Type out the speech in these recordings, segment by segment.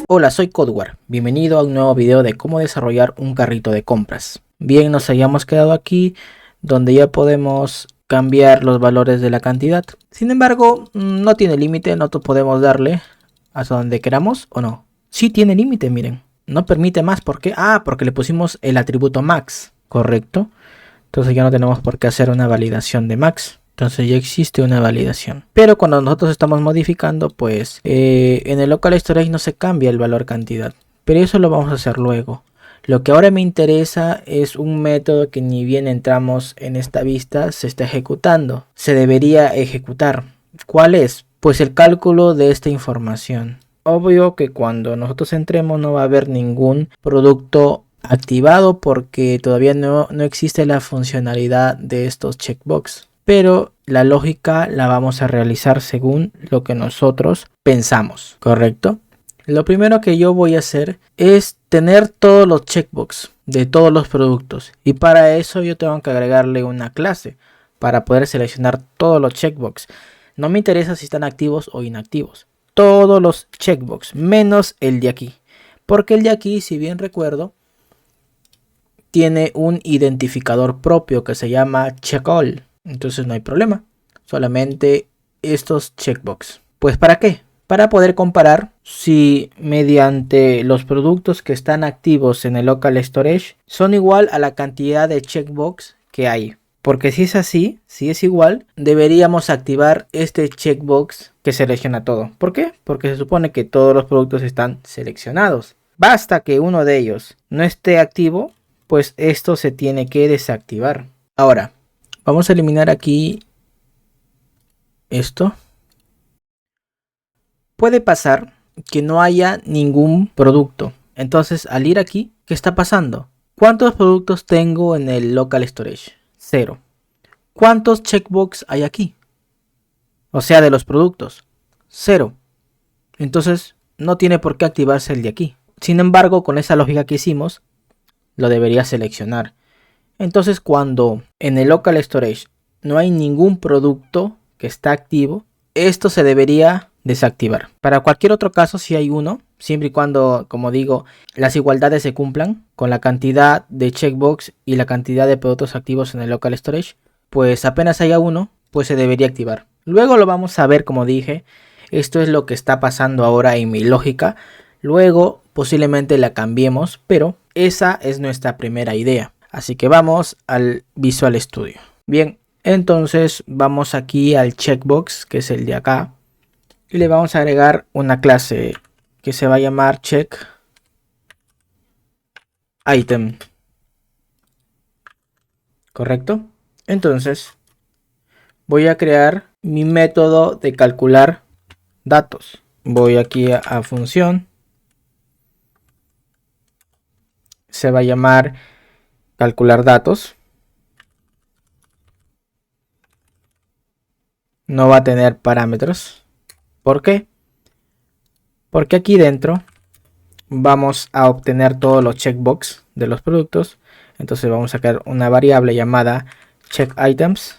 Hola, soy Codewar. Bienvenido a un nuevo video de cómo desarrollar un carrito de compras. Bien, nos hayamos quedado aquí donde ya podemos cambiar los valores de la cantidad. Sin embargo, no tiene límite, nosotros podemos darle hasta donde queramos o no. Sí tiene límite, miren. No permite más, ¿por qué? Porque le pusimos el atributo max, correcto. Entonces ya no tenemos por qué hacer una validación de max. Entonces ya existe una validación. Pero cuando nosotros estamos modificando, pues en el local storage no se cambia el valor cantidad. Pero eso lo vamos a hacer luego. Lo que ahora me interesa es un método que ni bien entramos en esta vista se está ejecutando. Se debería ejecutar. ¿Cuál es? Pues el cálculo de esta información. Obvio que cuando nosotros entremos no va a haber ningún producto activado porque todavía no existe la funcionalidad de estos checkbox. Pero la lógica la vamos a realizar según lo que nosotros pensamos, ¿correcto? Lo primero que yo voy a hacer es tener todos los checkbox de todos los productos. Y para eso yo tengo que agregarle una clase para poder seleccionar todos los checkbox. No me interesa si están activos o inactivos. Todos los checkbox, menos el de aquí. Porque el de aquí, si bien recuerdo, tiene un identificador propio que se llama checkall. Entonces no hay problema. Solamente estos checkbox. ¿Pues para qué? Para poder comparar si mediante los productos que están activos en el local storage son igual a la cantidad de checkbox que hay. Porque si es así, si es igual, deberíamos activar este checkbox que selecciona todo. ¿Por qué? Porque se supone que todos los productos están seleccionados. Basta que uno de ellos no esté activo, pues esto se tiene que desactivar. Ahora, vamos a eliminar aquí esto. Puede pasar que no haya ningún producto. Entonces, al ir aquí, ¿qué está pasando? ¿Cuántos productos tengo en el local storage? 0. ¿Cuántos checkbox hay aquí? O sea, de los productos. 0. Entonces, no tiene por qué activarse el de aquí. Sin embargo, con esa lógica que hicimos, lo debería seleccionar. Entonces, cuando en el local storage no hay ningún producto que está activo, esto se debería desactivar. Para cualquier otro caso, si hay uno, siempre y cuando, como digo, las igualdades se cumplan con la cantidad de checkbox y la cantidad de productos activos en el local storage, pues apenas haya uno, pues se debería activar. Luego lo vamos a ver, como dije, esto es lo que está pasando ahora en mi lógica. Luego posiblemente la cambiemos, pero esa es nuestra primera idea. Así que vamos al Visual Studio. Bien, entonces vamos aquí al checkbox, que es el de acá. Y le vamos a agregar una clase que se va a llamar check item. ¿Correcto? Entonces voy a crear mi método de calcular datos. Voy aquí a función. Se va a llamar calcular datos. No va a tener parámetros. ¿Por qué? Porque aquí dentro vamos a obtener todos los checkbox de los productos. Entonces vamos a crear una variable llamada checkItems.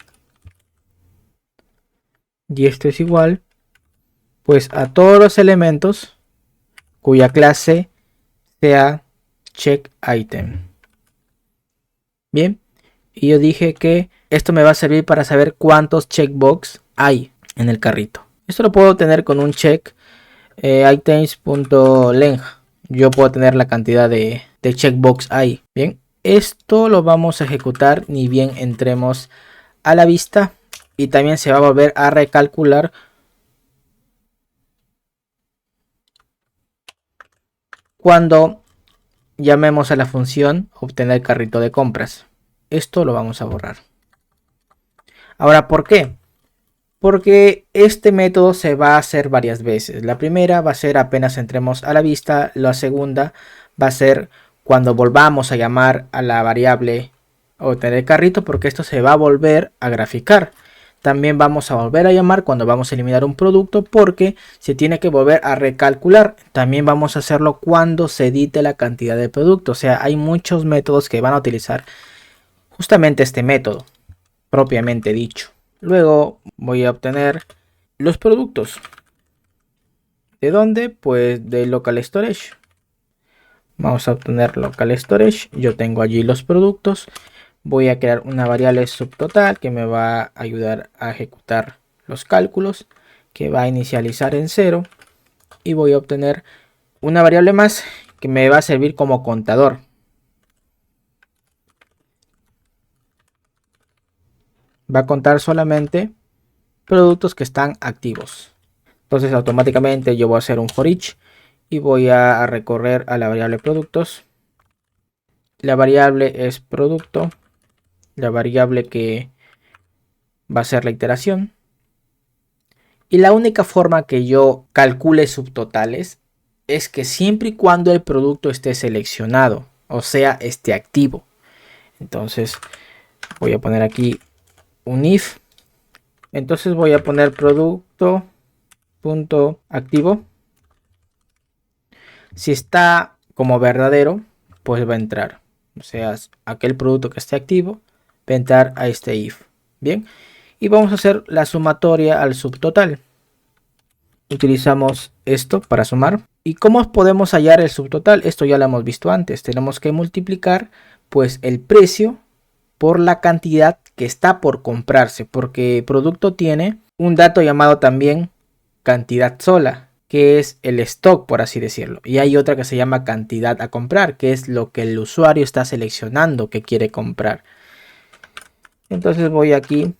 Y esto es igual pues a todos los elementos cuya clase sea checkItem. Bien. Y yo dije que esto me va a servir para saber cuántos checkbox hay en el carrito. Esto lo puedo obtener con un check items.length. Yo puedo tener la cantidad de checkbox ahí. Bien, esto lo vamos a ejecutar ni bien entremos a la vista. Y también se va a volver a recalcular cuando llamemos a la función obtener carrito de compras. Esto lo vamos a borrar. Ahora, ¿por qué? Porque este método se va a hacer varias veces. La primera va a ser apenas entremos a la vista. La segunda va a ser cuando volvamos a llamar a la variable obtener carrito, porque esto se va a volver a graficar. También vamos a volver a llamar cuando vamos a eliminar un producto, porque se tiene que volver a recalcular. También vamos a hacerlo cuando se edite la cantidad de producto. O sea, hay muchos métodos que van a utilizar justamente este método propiamente dicho. Luego voy a obtener los productos. ¿De dónde? Pues de local storage. Vamos a obtener local storage. Yo tengo allí los productos. Voy a crear una variable subtotal que me va a ayudar a ejecutar los cálculos, que va a inicializar en 0, y voy a obtener una variable más que me va a servir como contador. Va a contar solamente productos que están activos. Entonces automáticamente yo voy a hacer un for each y voy a recorrer a la variable productos. La variable es producto, la variable que va a ser la iteración. Y la única forma que yo calcule subtotales es que siempre y cuando el producto esté seleccionado, o sea, esté activo. Entonces voy a poner aquí un if. Entonces voy a poner producto punto activo. Si está como verdadero, pues va a entrar. O sea, aquel producto que esté activo va a entrar a este if. Bien. Y vamos a hacer la sumatoria al subtotal. Utilizamos esto para sumar. ¿Y cómo podemos hallar el subtotal? Esto ya lo hemos visto antes. Tenemos que multiplicar pues el precio por la cantidad que está por comprarse, porque producto tiene un dato llamado también cantidad sola, que es el stock, por así decirlo, y hay otra que se llama cantidad a comprar, que es lo que el usuario está seleccionando que quiere comprar. Entonces voy aquí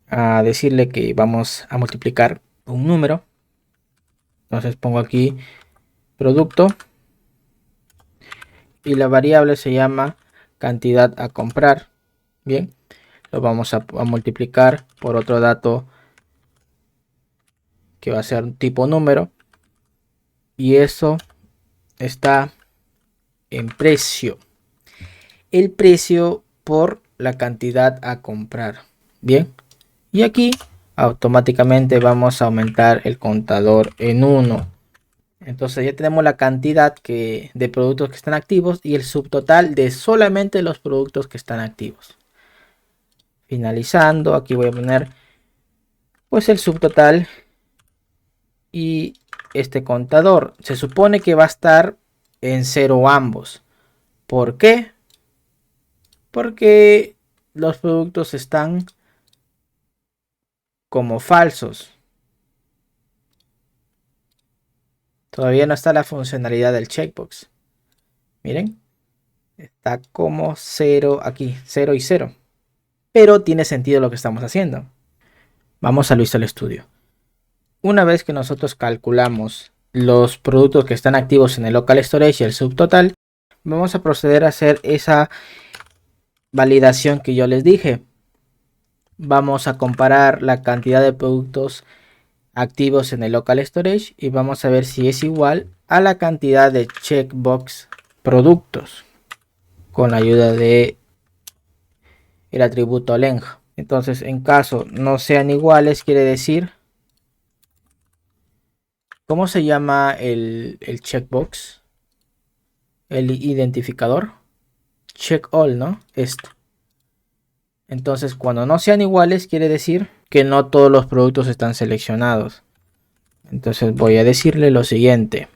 a decirle que vamos a multiplicar un número. Entonces pongo aquí producto y la variable se llama cantidad a comprar. Bien, lo vamos a multiplicar por otro dato que va a ser un tipo número, y eso está en precio. El precio por la cantidad a comprar. Bien, y aquí automáticamente vamos a aumentar el contador en 1. Entonces ya tenemos la cantidad de productos que están activos y el subtotal de solamente los productos que están activos. Finalizando, aquí voy a poner pues el subtotal y este contador. Se supone que va a estar en 0 ambos. ¿Por qué? Porque los productos están como falsos. Todavía no está la funcionalidad del checkbox. Miren, está como 0 aquí, 0 y 0. Pero tiene sentido lo que estamos haciendo. Vamos a Visual Studio. Una vez que nosotros calculamos los productos que están activos en el local storage y el subtotal, vamos a proceder a hacer esa validación que yo les dije. Vamos a comparar la cantidad de productos activos en el local storage y vamos a ver si es igual a la cantidad de checkbox productos con la ayuda de el atributo length. Entonces, en caso no sean iguales, quiere decir, ¿cómo se llama el checkbox? El identificador. Check all, ¿no? Esto. Entonces, cuando no sean iguales, quiere decir que no todos los productos están seleccionados. Entonces voy a decirle lo siguiente.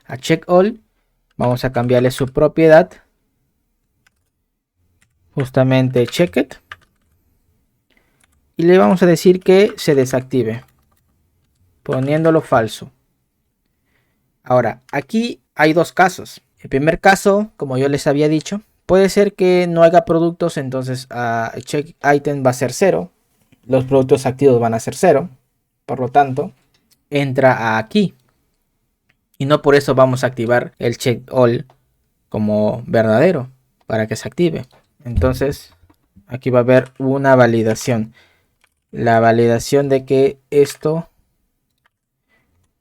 A check all vamos a cambiarle su propiedad. Justamente checked. Y le vamos a decir que se desactive, poniéndolo falso. Ahora, aquí hay dos casos. El primer caso, como yo les había dicho, puede ser que no haya productos, entonces check item va a ser 0. Los productos activos van a ser 0. Por lo tanto, entra aquí. Y no por eso vamos a activar el check all como verdadero para que se active. Entonces, aquí va a haber una validación. La validación de que esto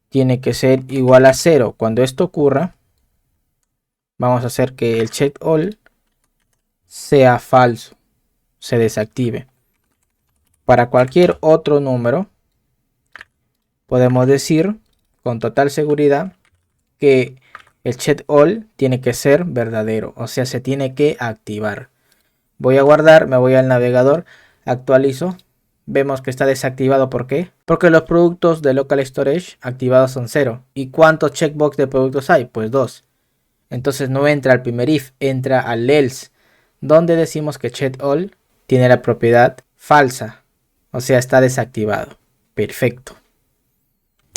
tiene que ser igual a 0. Cuando esto ocurra, vamos a hacer que el check all sea falso, se desactive. Para cualquier otro número, podemos decir con total seguridad que el check all tiene que ser verdadero, o sea, se tiene que activar. Voy a guardar, me voy al navegador, actualizo vemos que está desactivado. ¿Por qué? Porque los productos de local storage activados son 0. ¿Y cuántos checkbox de productos hay? Pues 2. Entonces no entra al primer if, entra al else, donde decimos que check all tiene la propiedad falsa, o sea, está desactivado. Perfecto.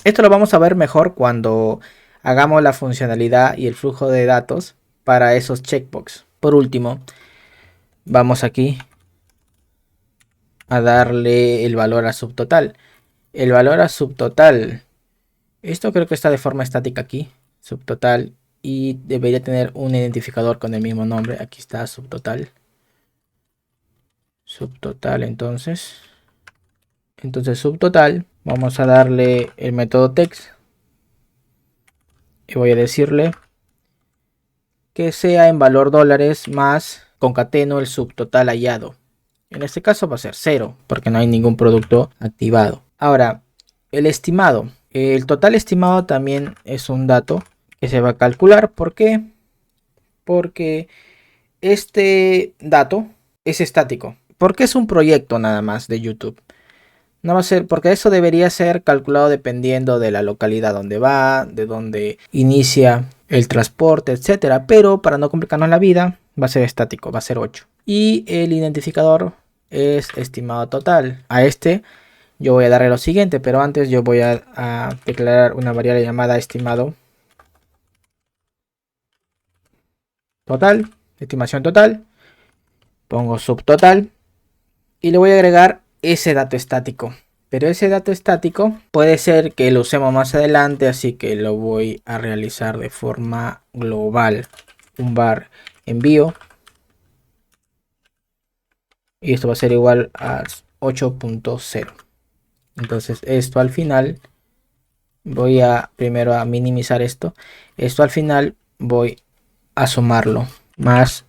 Esto lo vamos a ver mejor cuando hagamos la funcionalidad y el flujo de datos para esos checkbox. Por último, vamos aquí a darle el valor a subtotal. El valor a subtotal, esto creo que está de forma estática aquí, subtotal, y debería tener un identificador con el mismo nombre. Aquí está subtotal. Subtotal, entonces subtotal, vamos a darle el método text y voy a decirle que sea en valor dólares más concateno el subtotal hallado. En este caso va a ser 0 porque no hay ningún producto activado. Ahora, el estimado. El total estimado también es un dato que se va a calcular. ¿Por qué? Porque este dato es estático. Porque es un proyecto nada más de YouTube. No va a ser, porque eso debería ser calculado dependiendo de la localidad donde va, de donde inicia el transporte, etcétera. Pero para no complicarnos la vida, va a ser estático, va a ser 8. Y el identificador es estimado total. A este yo voy a darle lo siguiente, pero antes yo voy a declarar una variable llamada estimado total, estimación total. Pongo subtotal y le voy a agregar ese dato estático. Pero ese dato estático puede ser que lo usemos más adelante, así que lo voy a realizar de forma global. Un var envío. Y esto va a ser igual a 8.0. Entonces esto al final, voy a primero a minimizar esto. Esto al final voy a sumarlo más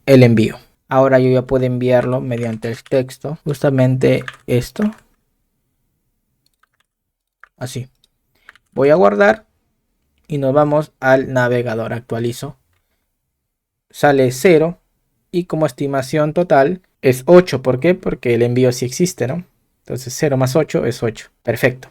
el envío. Ahora yo ya puedo enviarlo mediante el texto. Justamente esto. Así. Voy a guardar y nos vamos al navegador. Actualizo. Sale 0 y como estimación total es 8. ¿Por qué? Porque el envío sí existe, ¿no? Entonces 0 más 8 es 8. Perfecto.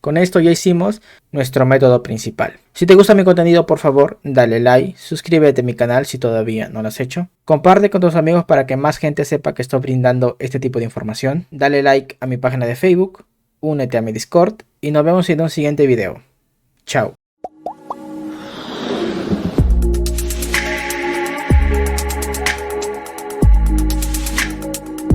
Con esto ya hicimos nuestro método principal. Si te gusta mi contenido, por favor, dale like, suscríbete a mi canal si todavía no lo has hecho. Comparte con tus amigos para que más gente sepa que estoy brindando este tipo de información. Dale like a mi página de Facebook, únete a mi Discord y nos vemos en un siguiente video. Chao.